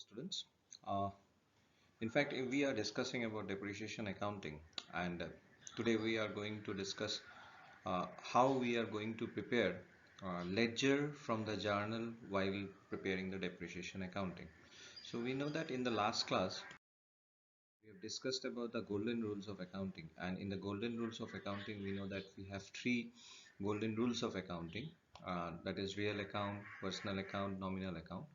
students. Uh, in fact, we are discussing about depreciation accounting, and today we are going to discuss how we are going to prepare ledger from the journal while preparing the depreciation accounting. So we know that in the last class we have discussed about the golden rules of accounting, and in the golden rules of accounting we know that we have three golden rules of accounting, that is real account, personal account, nominal account.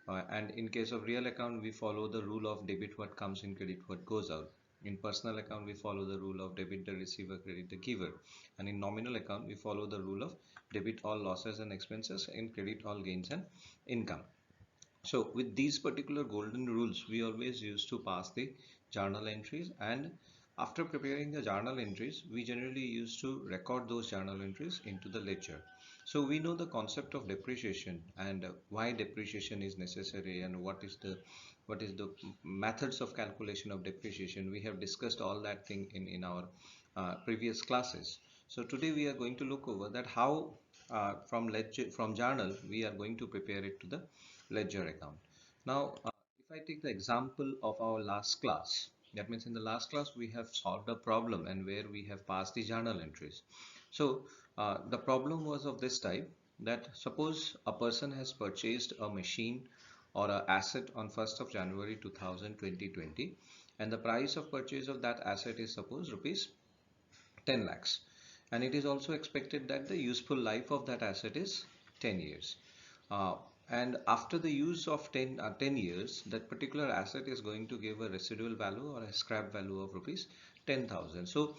And in case of real account, we follow the rule of debit what comes in, credit what goes out. In personal account, we follow the rule of debit the receiver, credit the giver. And in nominal account, we follow the rule of debit all losses and expenses and credit all gains and income. So with these particular golden rules, we always used to pass the journal entries, and after preparing the journal entries, we generally used to record those journal entries into the ledger. So we know the concept of depreciation and why depreciation is necessary and what is the methods of calculation of depreciation. We have discussed all that thing in our previous classes. So today we are going to look over that how from ledger from journal we are going to prepare it to the ledger account. Now, if I take the example of our last class, that means in the last class we have solved a problem and where we have passed the journal entries. So the problem was of this type, that suppose a person has purchased a machine or an asset on 1st of January 2020, and the price of purchase of that asset is suppose rupees 10 lakhs, and it is also expected that the useful life of that asset is 10 years. uh, and after the use of 10 years, that particular asset is going to give a residual value or a scrap value of rupees 10,000. So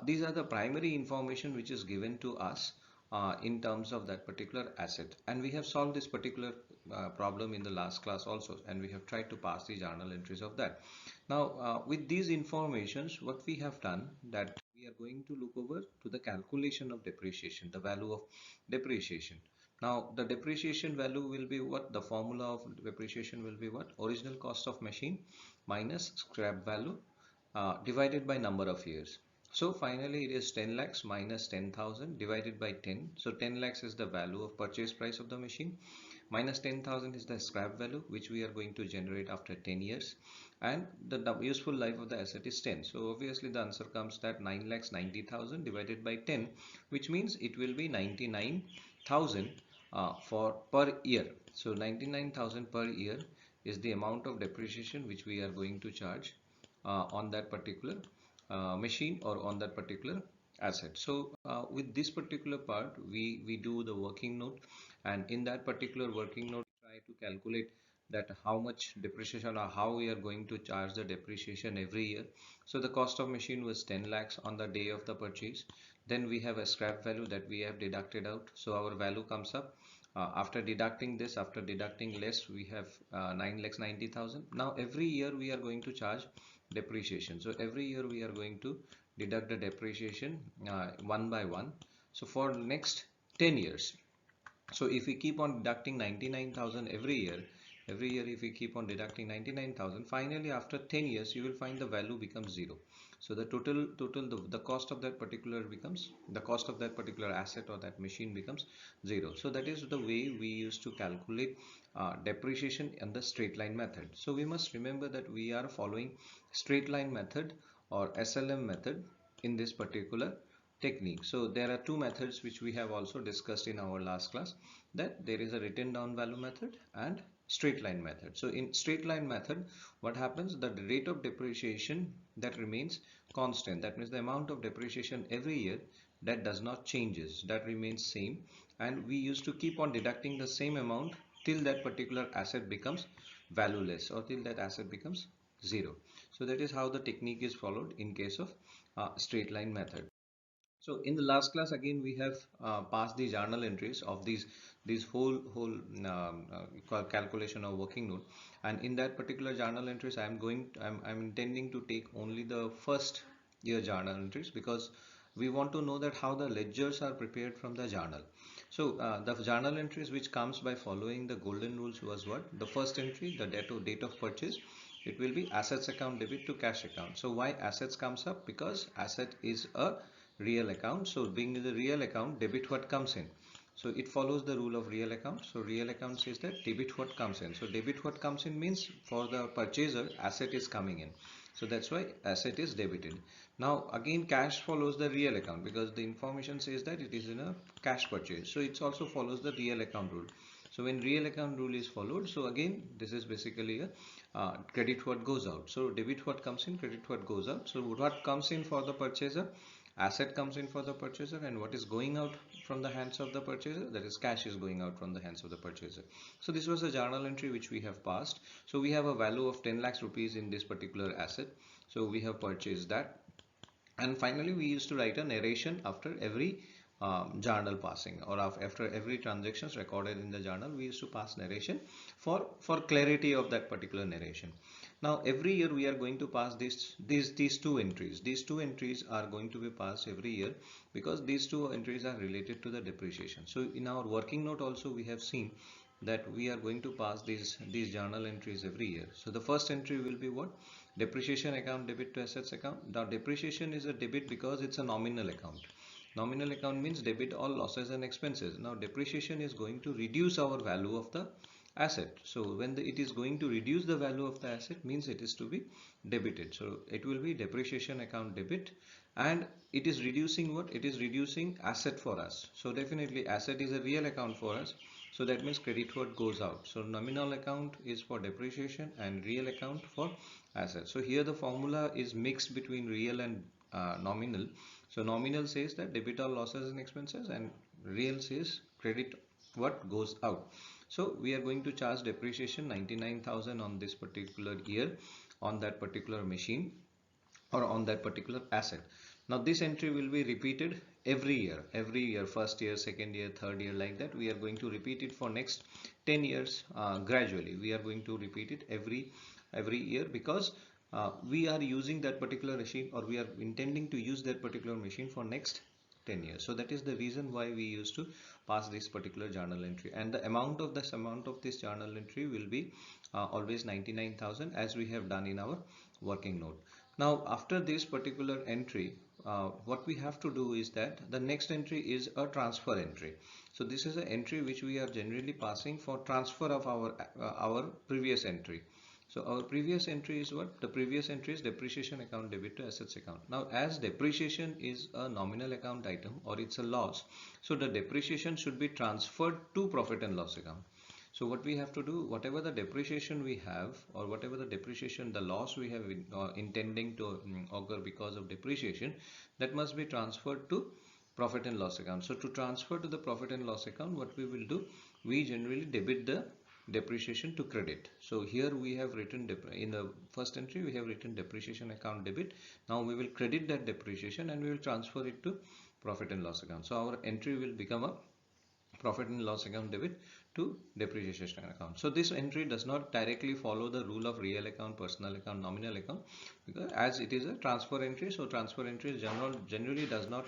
these are the primary information which is given to us in terms of that particular asset, and we have solved this particular problem in the last class also, and we have tried to pass the journal entries of that. Now with these informations, what we have done, that we are going to look over to the calculation of depreciation, the value of depreciation. Now the depreciation value will be what? The formula of depreciation will be what? Original cost of machine minus scrap value divided by number of years. So finally it is 10 lakhs minus 10,000 divided by 10. So 10 lakhs is the value of purchase price of the machine, minus 10,000 is the scrap value which we are going to generate after 10 years, and the useful life of the asset is 10. So obviously the answer comes that 9 lakhs 90,000 divided by 10, which means it will be 99,000 for per year. So 99,000 per year is the amount of depreciation which we are going to charge on that particular machine or on that particular asset. So with this particular part, we do the working note, and in that particular working note try to calculate that how much depreciation or how we are going to charge the depreciation every year. So the cost of machine was 10 lakhs on the day of the purchase. Then we have a scrap value that we have deducted out, so our value comes up. After deducting this, after deducting less, we have 9 lakhs 90,000. Now every year we are going to charge depreciation. So every year we are going to deduct the depreciation one by one. So for next 10 years, so if we keep on deducting 99,000 every year if we keep on deducting 99,000, finally after 10 years you will find the value becomes zero. So the total the cost of that particular becomes, the cost of that particular asset or that machine becomes zero. So that is the way we used to calculate depreciation in the straight line method. So we must remember that we are following straight line method or SLM method in this particular technique. So there are two methods which we have also discussed in our last class, that there is a written down value method and straight line method. So in straight line method, what happens, the rate of depreciation that remains constant, that means the amount of depreciation every year that does not changes, that remains same, and we used to keep on deducting the same amount till that particular asset becomes valueless or till that asset becomes zero. So that is how the technique is followed in case of straight line method. So in the last class again we have passed the journal entries of these whole calculation of working note, and in that particular journal entries I'm intending to take only the first year journal entries, because we want to know that how the ledgers are prepared from the journal. So the journal entries which comes by following the golden rules was what? The first entry, the date of purchase, it will be assets account debit to cash account. So why assets comes up? Because asset is a real account. So being the real account, debit what comes in. So it follows the rule of real account. So real account says that debit what comes in. So debit what comes in means for the purchaser asset is coming in. So that's why asset is debited. Now again cash follows the real account because the information says that it is in a cash purchase. So it also follows the real account rule. So when real account rule is followed, so again this is basically a credit what goes out. So debit what comes in, credit what goes out. So what comes in for the purchaser, asset comes in for the purchaser, and what is going out from the hands of the purchaser, that is cash is going out from the hands of the purchaser. So this was a journal entry which we have passed. So we have a value of 10 lakhs rupees in this particular asset. So we have purchased that, and finally we used to write a narration after every journal passing, or after every transactions recorded in the journal we used to pass narration for clarity of that particular narration. Now every year we are going to pass these two entries. These two entries are going to be passed every year because these two entries are related to the depreciation. So in our working note also we have seen that we are going to pass these journal entries every year. So the first entry will be what? Depreciation account debit to assets account. Now depreciation is a debit because it's a nominal account. Nominal account means debit all losses and expenses. Now depreciation is going to reduce our value of the asset. So when it is going to reduce the value of the asset means it is to be debited. So it will be depreciation account debit, and it is reducing what? It is reducing asset for us. So definitely asset is a real account for us. So that means credit what goes out. So nominal account is for depreciation and real account for asset. So here the formula is mixed between real and nominal. So nominal says that debit all losses and expenses, and real says credit what goes out. So we are going to charge depreciation 99,000 on this particular year on that particular machine or on that particular asset. Now this entry will be repeated every year, first year, second year, third year, like that. We are going to repeat it for next 10 years gradually. We are going to repeat it every year because we are using that particular machine, or we are intending to use that particular machine for next 10 years. So that is the reason why we used to pass this particular journal entry, and the amount of this journal entry will be always 99,000 as we have done in our working note. Now after this particular entry, what we have to do is that the next entry is a transfer entry. So this is an entry which we are generally passing for transfer of our previous entry. So our previous entry is what? The previous entry is depreciation account debit to assets account. Now as depreciation is a nominal account item, or it's a loss, so the depreciation should be transferred to profit and loss account. So what we have to do, whatever the depreciation we have, or whatever the depreciation, the loss we have intending to occur because of depreciation, that must be transferred to profit and loss account. So to transfer to the profit and loss account, what we will do, we generally debit the depreciation to credit. So here we have written, in the first entry we have written depreciation account debit. Now we will credit that depreciation and we will transfer it to profit and loss account. So our entry will become a profit and loss account debit to depreciation account. So this entry does not directly follow the rule of real account, personal account, nominal account, because as it is a transfer entry, so transfer entry generally does not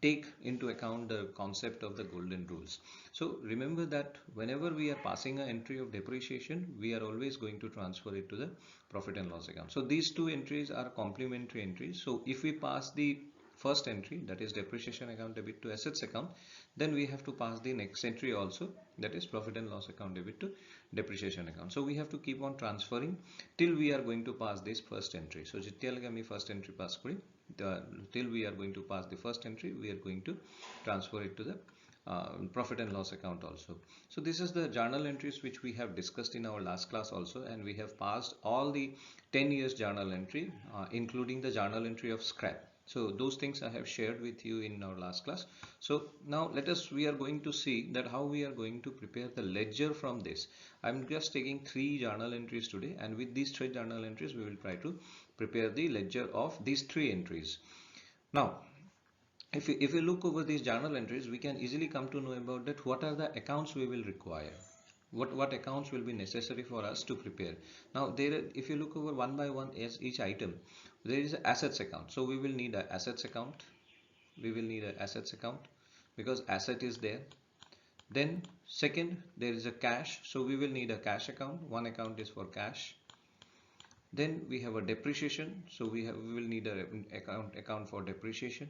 take into account the concept of the golden rules. So remember that whenever we are passing an entry of depreciation, we are always going to transfer it to the profit and loss account. So these two entries are complementary entries. So if we pass the first entry, that is depreciation account debit to assets account, then we have to pass the next entry also, that is profit and loss account debit to depreciation account. So we have to keep on transferring till we are going to pass this first entry. So jityalega ami first entry pass kori, till we are going to pass the first entry, we are going to transfer it to the profit and loss account also. So this is the journal entries which we have discussed in our last class also, and we have passed all the 10 years journal entry, including the journal entry of scrap. So those things I have shared with you in our last class. So now we are going to see that how we are going to prepare the ledger from this. I'm just taking 3 journal entries today, and with these 3 journal entries we will try to prepare the ledger of these 3 entries. Now if we look over these journal entries, we can easily come to know about that what are the accounts we will require. What accounts will be necessary for us to prepare. Now if you look over one by one as each item, there is an assets account. So we will need an assets account. We will need an assets account because asset is there. Then second, there is a cash. So we will need a cash account. One account is for cash. Then we have a depreciation. So we will need an account for depreciation.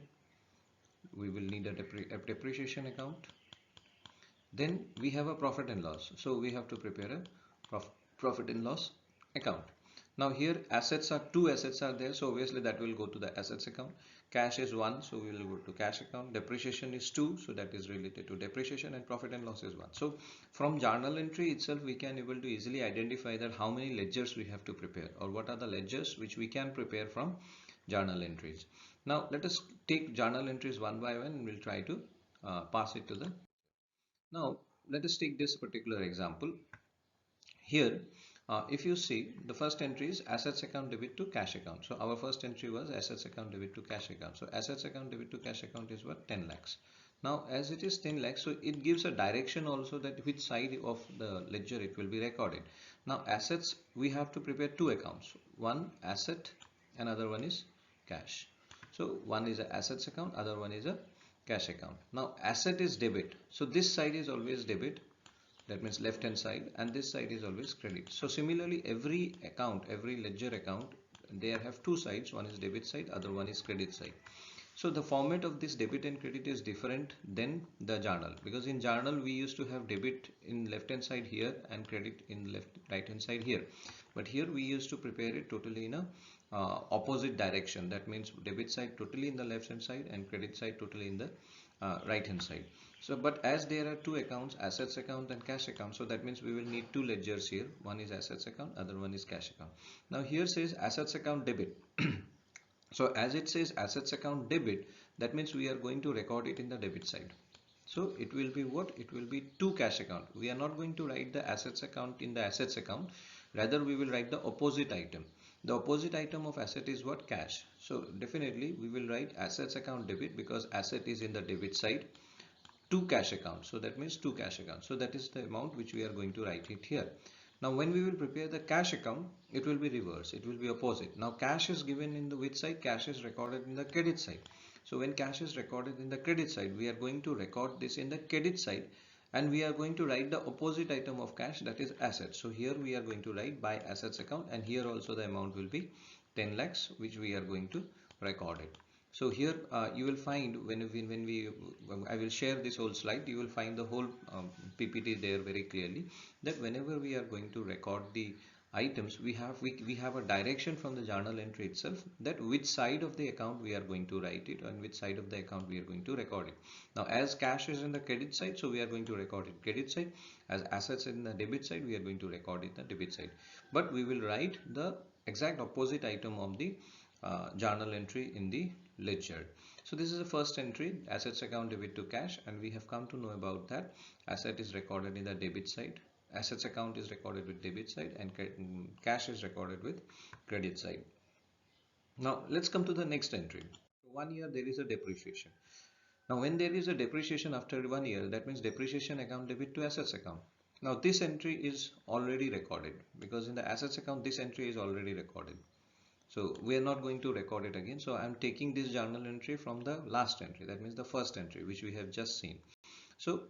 we will need a depreciation account. Then we have a profit and loss. So we have to prepare a profit and loss account. Now here assets are two assets are there. So obviously that will go to the assets account. Cash is one. So we will go to cash account. Depreciation is two. So that is related to depreciation, and profit and loss is one. So from journal entry itself, we can able to easily identify that how many ledgers we have to prepare, or what are the ledgers which we can prepare from journal entries. Now let us take journal entries one by one and we'll try to pass it to the. Now, let us take this particular example. Here, if you see, the first entry is assets account debit to cash account. So our first entry was assets account debit to cash account. So assets account debit to cash account is what? 10 lakhs. Now, as it is 10 lakhs, so it gives a direction also that which side of the ledger it will be recorded. Now, assets, we have to prepare two accounts. One asset, another one is cash. So one is a assets account, other one is a cash account. Now, asset is debit. So this side is always debit, that means left hand side, and this side is always credit. So similarly every account, every ledger account, they have two sides, one is debit side, other one is credit side. So the format of this debit and credit is different than the journal, because in journal we used to have debit in left hand side here and credit in right hand side here, but here we used to prepare it totally in a opposite direction. That means debit side totally in the left hand side and credit side totally in the right hand side. So but as there are two accounts, assets account and cash account, so that means we will need two ledgers here. One is assets account, other one is cash account. Now here says assets account debit. So as it says assets account debit, that means we are going to record it in the debit side. So it will be what? It will be two cash account. We are not going to write the assets account in the assets account. Rather we will write the opposite item. The opposite item of asset is what? Cash. So definitely we will write assets account debit, because asset is in the debit side, two cash accounts. So that means two cash accounts. So that is the amount which we are going to write it here. Now when we will prepare the cash account, it will be reverse. It will be opposite. Now cash is given in the which side? Cash is recorded in the credit side. So when cash is recorded in the credit side, we are going to record this in the credit side, and we are going to write the opposite item of cash, that is assets. So here we are going to write by assets account, and here also the amount will be 10 lakhs which we are going to record it. So here you will find when I will share this whole slide, you will find the whole PPT there very clearly, that whenever we are going to record the items, we have a direction from the journal entry itself, that which side of the account we are going to write it and which side of the account we are going to record it. Now as cash is in the credit side, so we are going to record it credit side. As assets in the debit side, we are going to record it the debit side, but we will write the exact opposite item of the journal entry in the ledger. So this is the first entry, assets account debit to cash, and we have come to know about that asset is recorded in the debit side, assets account is recorded with debit side, and cash is recorded with credit side. Now let's come to the next entry. 1 year there is a depreciation. Now when there is a depreciation after 1 year, that means depreciation account debit to assets account. Now this entry is already recorded, because in the assets account this entry is already recorded. So we are not going to record it again. So I'm taking this journal entry from the last entry, that means the first entry which we have just seen. So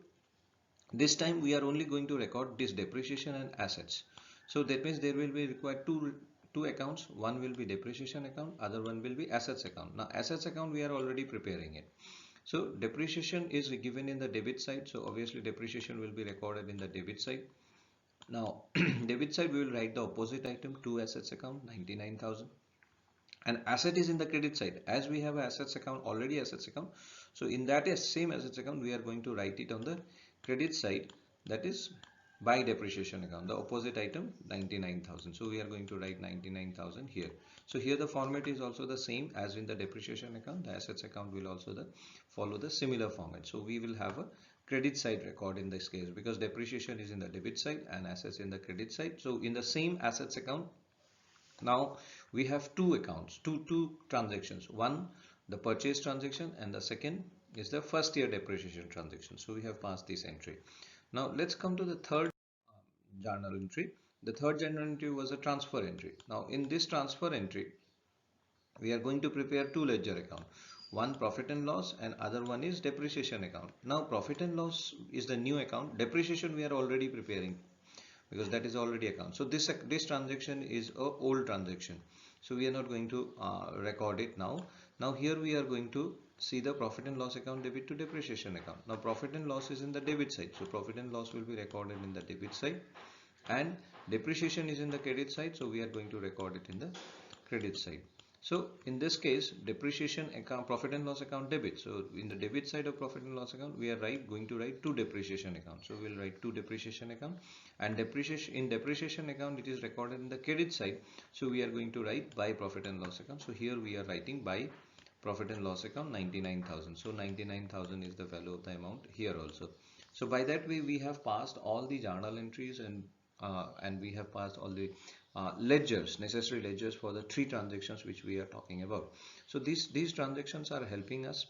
this time we are only going to record this depreciation and assets. So that means there will be required two accounts. One will be depreciation account, other one will be assets account. Now assets account we are already preparing it. So depreciation is given in the debit side, so obviously depreciation will be recorded in the debit side. Now debit side we will write the opposite item, to assets account 99,000. And asset is in the credit side, as we have assets account, already assets account. So in that same assets account we are going to write it on the credit side, that is by depreciation account, the opposite item 99,000. So we are going to write 99,000 here. So here the format is also the same as in the depreciation account. The assets account will also follow the similar format. So we will have a credit side record in this case, because depreciation is in the debit side and assets in the credit side. So in the same assets account, now we have two accounts, two transactions. One, the purchase transaction, and the second is the first year depreciation transaction. So we have passed this entry. Now let's come to the third journal entry. The third journal entry was a transfer entry. Now in this transfer entry, we are going to prepare two ledger account. One profit and loss, and other one is depreciation account. Now profit and loss is the new account. Depreciation we are already preparing, because that is already account. So this transaction is a old transaction, so we are not going to record it now. Now here we are going to see the profit and loss account debit to depreciation account. Now profit and loss is in the debit side, so profit and loss will be recorded in the debit side, and depreciation is in the credit side, so we are going to record it in the credit side. So in this case, depreciation account, profit and loss account debit. So in the debit side of profit and loss account, we are going to write two depreciation account. So we'll write two depreciation account, and depreciation account it is recorded in the credit side. So we are going to write by profit and loss account. So here we are writing by profit and loss account 99,000. So 99,000 is the value of the amount here also. So by that way we have passed all the journal entries, and we have passed all the ledgers, necessary ledgers for the three transactions which we are talking about. So these transactions are helping us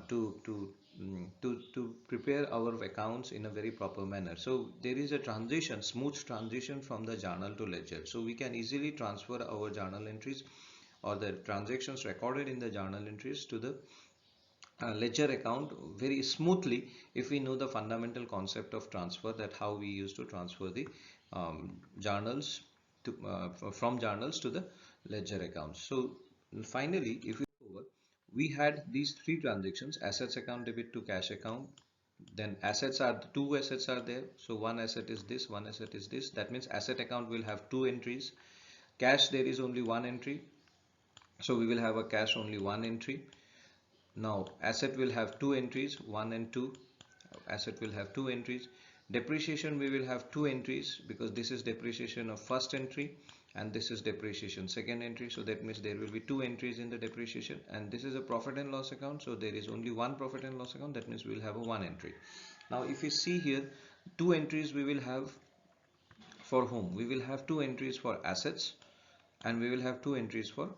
to prepare our accounts in a very proper manner. So there is a transition, smooth transition from the journal to ledger. So we can easily transfer our journal entries or the transactions recorded in the journal entries to the ledger account very smoothly if we know the fundamental concept of transfer, that how we used to transfer the journals to from journals to the ledger accounts. So finally, if we go over, we had these three transactions: assets account debit to cash account. Then assets are, two assets are there, so one asset is this, one asset is this. That means asset account will have two entries. Cash, there is only one entry, so we will have a cash only one entry. Now asset will have two entries, 1 and 2. Asset will have two entries. Depreciation, we will have two entries, because this is depreciation of first entry and this is depreciation second entry. So that means there will be two entries in the depreciation, and this is a profit and loss account, so there is only one profit and loss account. That means we will have a one entry. Now if you see here, two entries we will have for whom? We will have two entries for assets, and we will have two entries for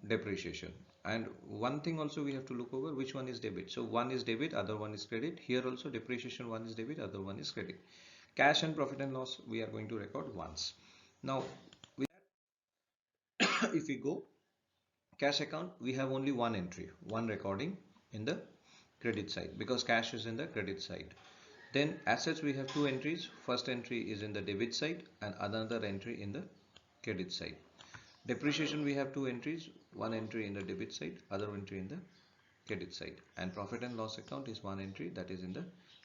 depreciation. And one thing also we have to look over, which one is debit. So one is debit, other one is credit. Here also depreciation, one is debit, other one is credit. Cash and profit and loss we are going to record once. Now if we go cash account, we have only one entry, one recording in the credit side, because cash is in the credit side. Then assets, we have two entries. First entry is in the debit side and another entry in the credit side. Depreciation, we have two entries, one entry in the debit side, other entry in the credit side. And profit and loss account is one entry, that is in the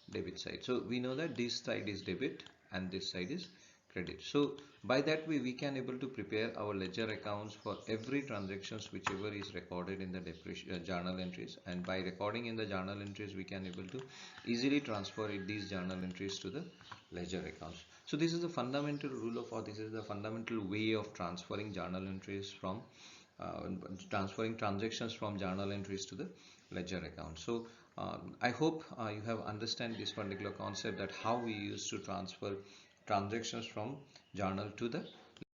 debit side. So we know that this side is debit and this side is credit. So by that way we can able to prepare our ledger accounts for every transactions whichever is recorded in the journal entries, and by recording in the journal entries we can able to easily transfer these journal entries to the ledger accounts. So this is the fundamental rule of, or this is the fundamental way of transferring journal entries from transferring transactions from journal entries to the ledger account. So I hope you have understand this particular concept, that how we used to transfer transactions from journal to the